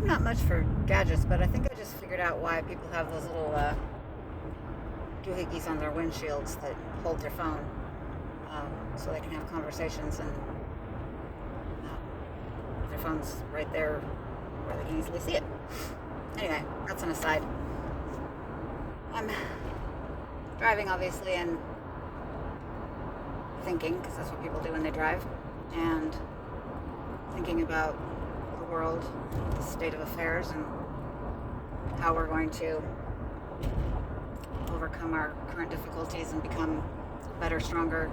not much for gadgets, but I think I just figured out why people have those little doohickeys on their windshields that hold their phone, so they can have conversations, and their phone's right there where they can easily see it. Anyway, that's an aside. I'm driving, obviously, and thinking, because that's what people do when they drive, and thinking about the world, the state of affairs, and how we're going to overcome our current difficulties and become better, stronger,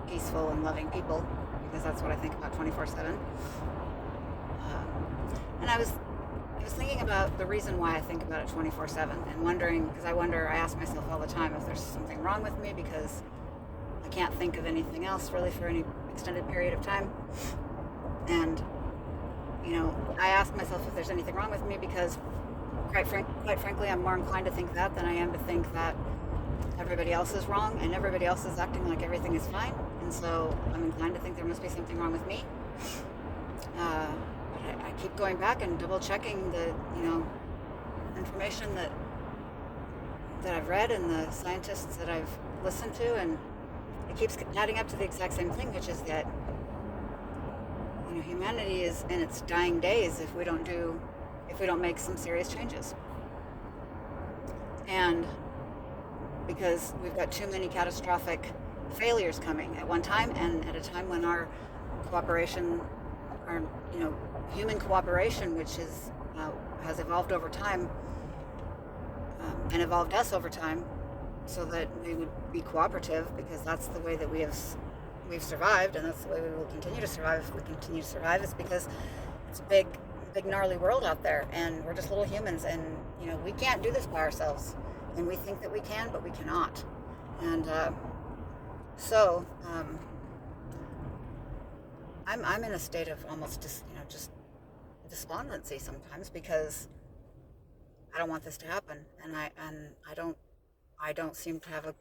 peaceful, and loving people, because that's what I think about 24/7. And I was thinking about the reason why I think about it 24/7, and wondering, because I ask myself all the time if there's something wrong with me, because I can't think of anything else really for any extended period of time. And, I ask myself if there's anything wrong with me because, quite frankly, I'm more inclined to think that than I am to think that everybody else is wrong and everybody else is acting like everything is fine. And so I'm inclined to think there must be something wrong with me. But I keep going back and double checking the, information that I've read and the scientists that I've listened to, and it keeps adding up to the exact same thing, which is that, humanity is in its dying days if we don't make some serious changes. And because we've got too many catastrophic failures coming at one time, and at a time when our cooperation, our human cooperation, which has evolved over time, and evolved us over time, so that we would be cooperative, because that's the way that we've survived, and that's the way we will continue to survive. If we continue to survive, it's because it's a big gnarly world out there, and we're just little humans, and we can't do this by ourselves, and we think that we can, but we cannot. And so I'm in a state of almost just despondency sometimes, because I don't want this to happen, and I don't seem to have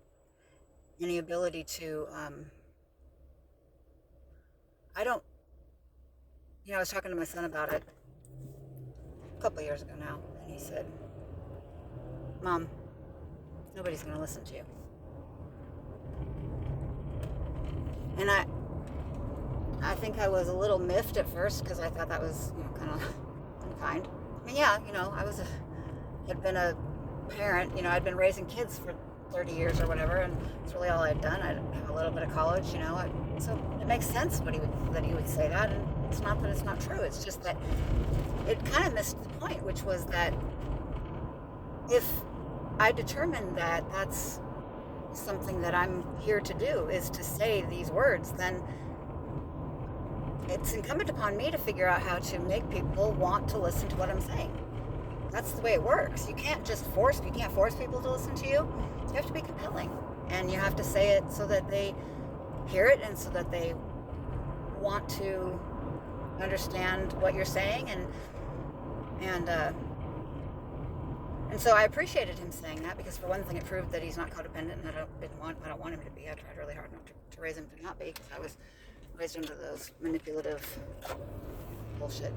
any ability to I was talking to my son about it a couple of years ago now, and he said, "Mom, nobody's going to listen to you." And I think I was a little miffed at first, because I thought that was kind of unkind. I mean, yeah, had been a parent, I'd been raising kids for 30 years or whatever, and it's really all I'd done. I have a little bit of college, so it makes sense that he would say that, and it's not that it's not true. It's just that it kind of missed the point, which was that if I determine that that's something that I'm here to do, is to say these words, then it's incumbent upon me to figure out how to make people want to listen to what I'm saying. That's the way it works. You can't force people to listen to you. You have to be compelling, and you have to say it so that they hear it, and so that they want to understand what you're saying, and so I appreciated him saying that, because for one thing, it proved that he's not codependent, and I don't want him to be. I tried really hard not to raise him to not be, because I was raised under those manipulative bullshit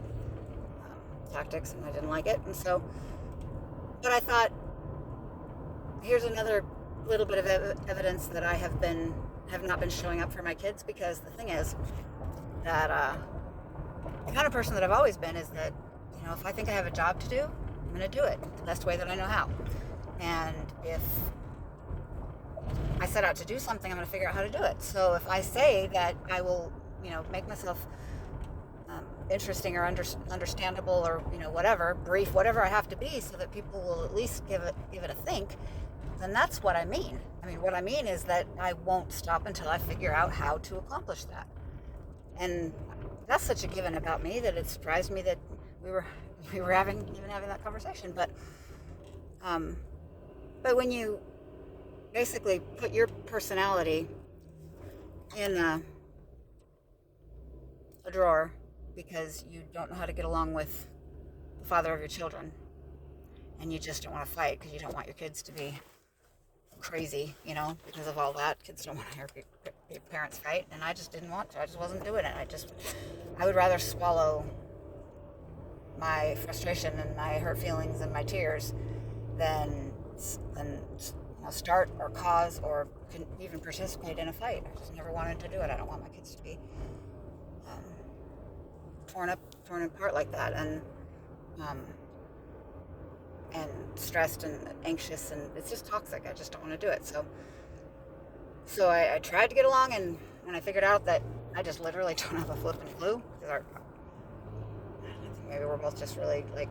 tactics, and I didn't like it. And so, but I thought, here's another little bit of evidence that I have not been showing up for my kids, because the thing is that the kind of person that I've always been is that, if I think I have a job to do, I'm going to do it the best way that I know how. And if I set out to do something, I'm going to figure out how to do it. So if I say that I will, make myself interesting or understandable, or whatever, brief, whatever I have to be, so that people will at least give it a think, then that's what I mean. I mean, what I mean is that I won't stop until I figure out how to accomplish that. And that's such a given about me that it surprised me that we were having that conversation. But when you basically put your personality in a drawer, because you don't know how to get along with the father of your children, and you just don't want to fight because you don't want your kids to be crazy, because of all that. Kids don't want to hear parents fight, and I just didn't want to. I just wasn't doing it. I would rather swallow my frustration and my hurt feelings and my tears than start or cause or can even participate in a fight. I just never wanted to do it. I don't want my kids to be um, torn apart like that, um, and stressed and anxious, and it's just toxic. I just don't want to do it. So I tried to get along, and when I figured out that I just literally don't have a flipping clue, because I think maybe we're both just really like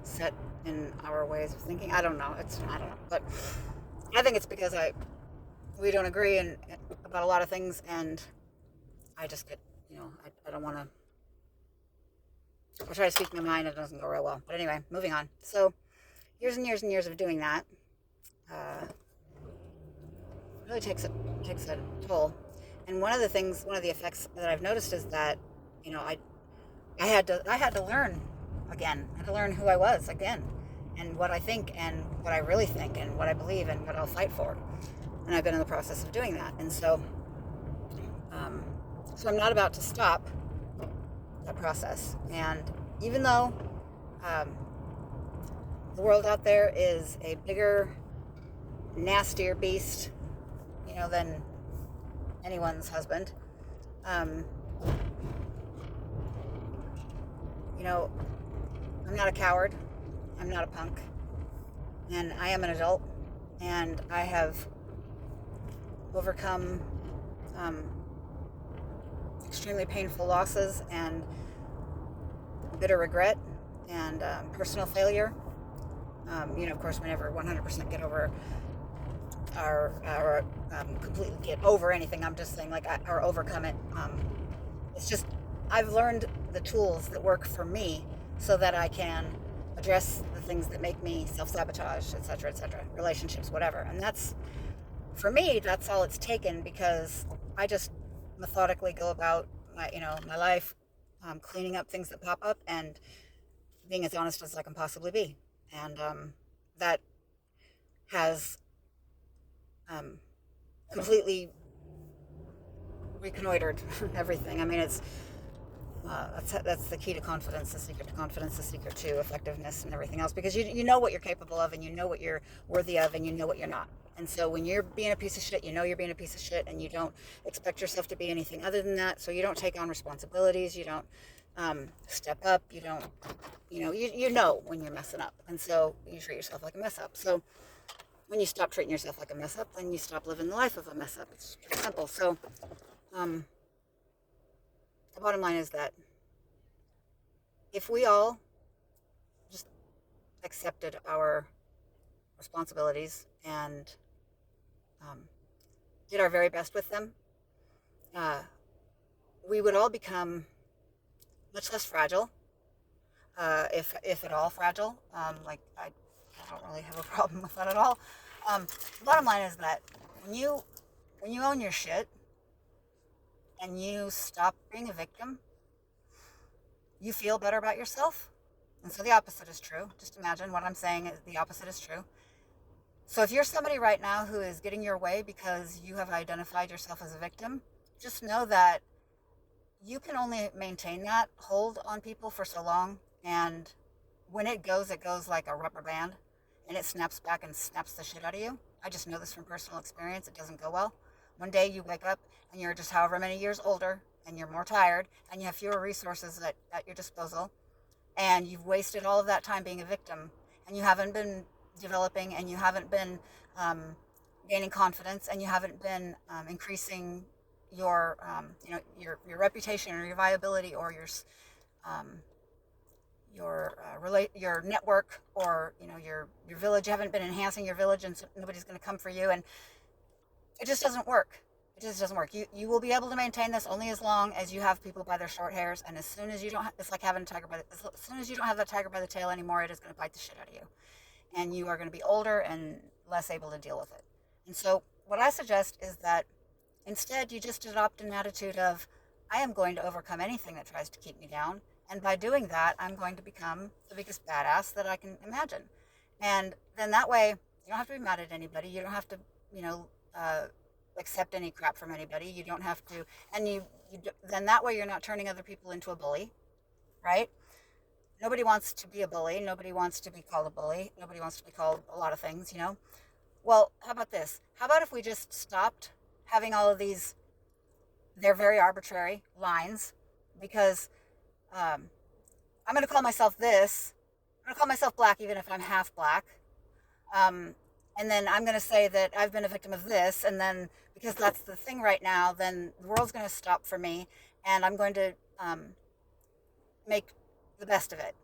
set in our ways of thinking. I don't know. I don't know, but I think it's because we don't agree about a lot of things, and I just get I don't want to. I try to speak my mind, and it doesn't go real well. But anyway, moving on. So years and years and years of doing that really takes a toll. And one of the effects that I've noticed is that I had to learn again. I had to learn who I was again, and what I think, and what I really think, and what I believe, and what I'll fight for. And I've been in the process of doing that. And so I'm not about to stop that process. And even though the world out there is a bigger, nastier beast, than anyone's husband, I'm not a coward. I'm not a punk. And I am an adult. And I have overcome extremely painful losses and bitter regret and personal failure. Of course, we never 100% get over or completely get over anything. I'm just saying, or overcome it. It's just I've learned the tools that work for me so that I can address the things that make me self-sabotage, etc., relationships, whatever. And for me, that's all it's taken, because I just methodically go about my life, cleaning up things that pop up and being as honest as I can possibly be. And that has completely reconnoitered everything. I mean, it's that's the key to confidence, the secret to confidence, the secret to effectiveness and everything else, because you know what you're capable of, and you know what you're worthy of, and you know what you're not. And so when you're being a piece of shit, you're being a piece of shit, and you don't expect yourself to be anything other than that. So you don't take on responsibilities, you don't step up, you don't, you know when you're messing up, and so you treat yourself like a mess up. So when you stop treating yourself like a mess up, then you stop living the life of a mess up. It's pretty simple. So the bottom line is that if we all just accepted our responsibilities and did our very best with them, we would all become much less fragile, if at all fragile. I don't really have a problem with that at all. The bottom line is that when you own your shit and you stop being a victim, you feel better about yourself. And so the opposite is true. Just imagine what I'm saying is the opposite is true. So if you're somebody right now who is getting your way because you have identified yourself as a victim, just know that you can only maintain that hold on people for so long. And when it goes like a rubber band, and it snaps back and snaps the shit out of you. I just know this from personal experience. It doesn't go well. One day you wake up and you're just however many years older, and you're more tired, and you have fewer resources at your disposal, and you've wasted all of that time being a victim, and you haven't been developing, and you haven't been gaining confidence, and you haven't been increasing your your reputation or your viability or your network, or your village. You haven't been enhancing your village, and so nobody's going to come for you, and it just doesn't work. It just doesn't work. You will be able to maintain this only as long as you have people by their short hairs, and as soon as you don't it's like having a tiger as soon as you don't have that tiger by the tail anymore, it is going to bite the shit out of you, and you are going to be older and less able to deal with it. And so what I suggest is that instead you just adopt an attitude of, I am going to overcome anything that tries to keep me down, and by doing that, I'm going to become the biggest badass that I can imagine. And then that way, you don't have to be mad at anybody. You don't have to, accept any crap from anybody. You don't have to, and then that way you're not turning other people into a bully, right? Nobody wants to be a bully. Nobody wants to be called a bully. Nobody wants to be called a lot of things, you know? Well, how about this? How about if we just stopped having all of these, they're very arbitrary lines, because I'm going to call myself this. I'm going to call myself black even if I'm half black. Um, and then I'm going to say that I've been a victim of this. And then because that's the thing right now, then the world's going to stop for me. And I'm going to make the best of it.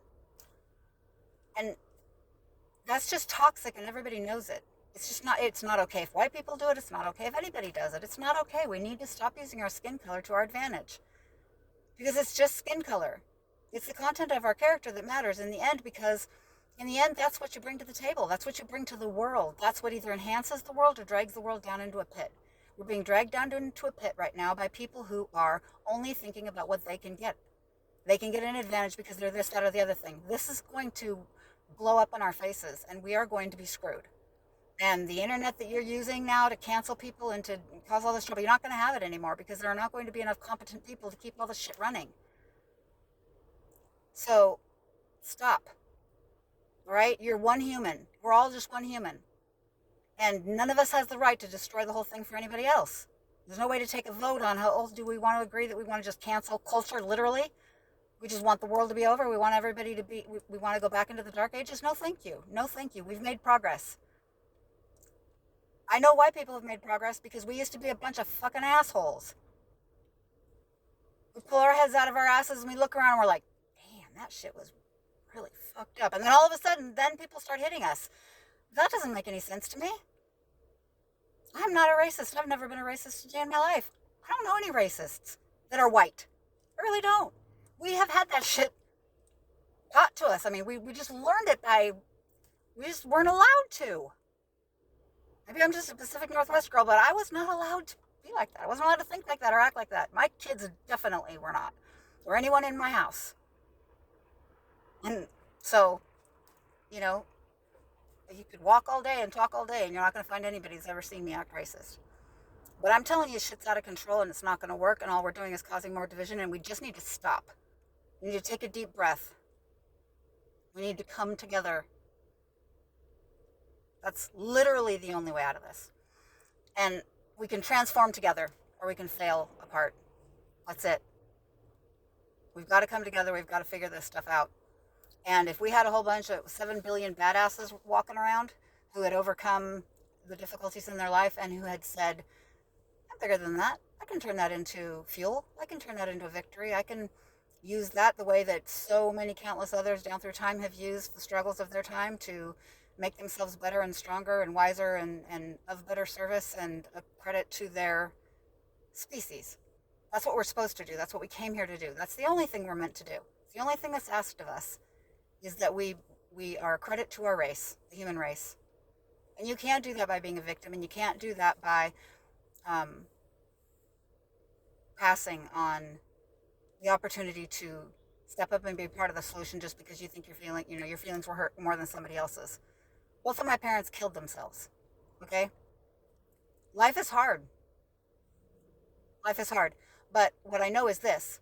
And that's just toxic and everybody knows it. It's not okay if white people do it. It's not okay if anybody does it. It's not okay. We need to stop using our skin color to our advantage, because it's just skin color. It's the content of our character that matters in the end, because in the end, that's what you bring to the table. That's what you bring to the world. That's what either enhances the world or drags the world down into a pit. We're being dragged down into a pit right now by people who are only thinking about what they can get. They can get an advantage because they're this, that, or the other thing. This is going to blow up in our faces, and we are going to be screwed. And the internet that you're using now to cancel people and to cause all this trouble, you're not going to have it anymore, because there are not going to be enough competent people to keep all this shit running. So stop. All right? You're one human. We're all just one human. And none of us has the right to destroy the whole thing for anybody else. There's no way to take a vote on how old do we want to agree that we want to just cancel culture, literally. We just want the world to be over. We want everybody to be, we want to go back into the dark ages. No, thank you. No, thank you. We've made progress. I know white people have made progress because we used to be a bunch of fucking assholes. We pull our heads out of our asses and we look around and we're like, damn, that shit was really fucked up. And then all of a sudden, then people start hitting us. That doesn't make any sense to me. I'm not a racist. I've never been a racist a day in my life. I don't know any racists that are white. I really don't. We have had that shit taught to us. I mean, we just learned it we just weren't allowed to. Maybe I'm just a Pacific Northwest girl, but I was not allowed to be like that. I wasn't allowed to think like that or act like that. My kids definitely were not, or anyone in my house. And so, you know, you could walk all day and talk all day and you're not going to find anybody who's ever seen me act racist. But I'm telling you, shit's out of control and it's not going to work, and all we're doing is causing more division, and we just need to stop. We need to take a deep breath. We need to come together. That's literally the only way out of this. And we can transform together or we can fail apart. That's it. We've got to come together. We've got to figure this stuff out. And if we had a whole bunch of 7 billion badasses walking around who had overcome the difficulties in their life and who had said, I'm bigger than that. I can turn that into fuel. I can turn that into a victory. I can use that the way that so many countless others down through time have used the struggles of their time to make themselves better and stronger and wiser and of better service and a credit to their species. That's what we're supposed to do. That's what we came here to do. That's the only thing we're meant to do. It's the only thing that's asked of us, is that we are a credit to our race, the human race. And you can't do that by being a victim, and you can't do that by passing on the opportunity to step up and be part of the solution just because you think your feelings were hurt more than somebody else's. Both of my parents killed themselves. Okay? Life is hard. Life is hard. But what I know is this: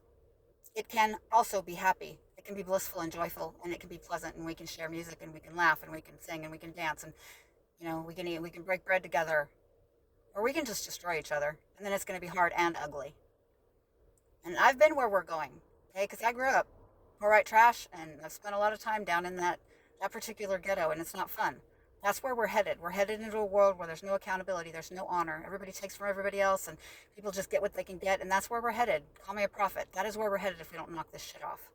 it can also be happy. It can be blissful and joyful, and it can be pleasant, and we can share music, and we can laugh, and we can sing, and we can dance, and we can eat, we can break bread together, or we can just destroy each other, and then it's going to be hard and ugly. And I've been where we're going, okay? Because I grew up poor white trash, and I've spent a lot of time down in that particular ghetto, and it's not fun. That's where we're headed. We're headed into a world where there's no accountability, there's no honor. Everybody takes from everybody else, and people just get what they can get, and that's where we're headed. Call me a prophet. That is where we're headed if we don't knock this shit off.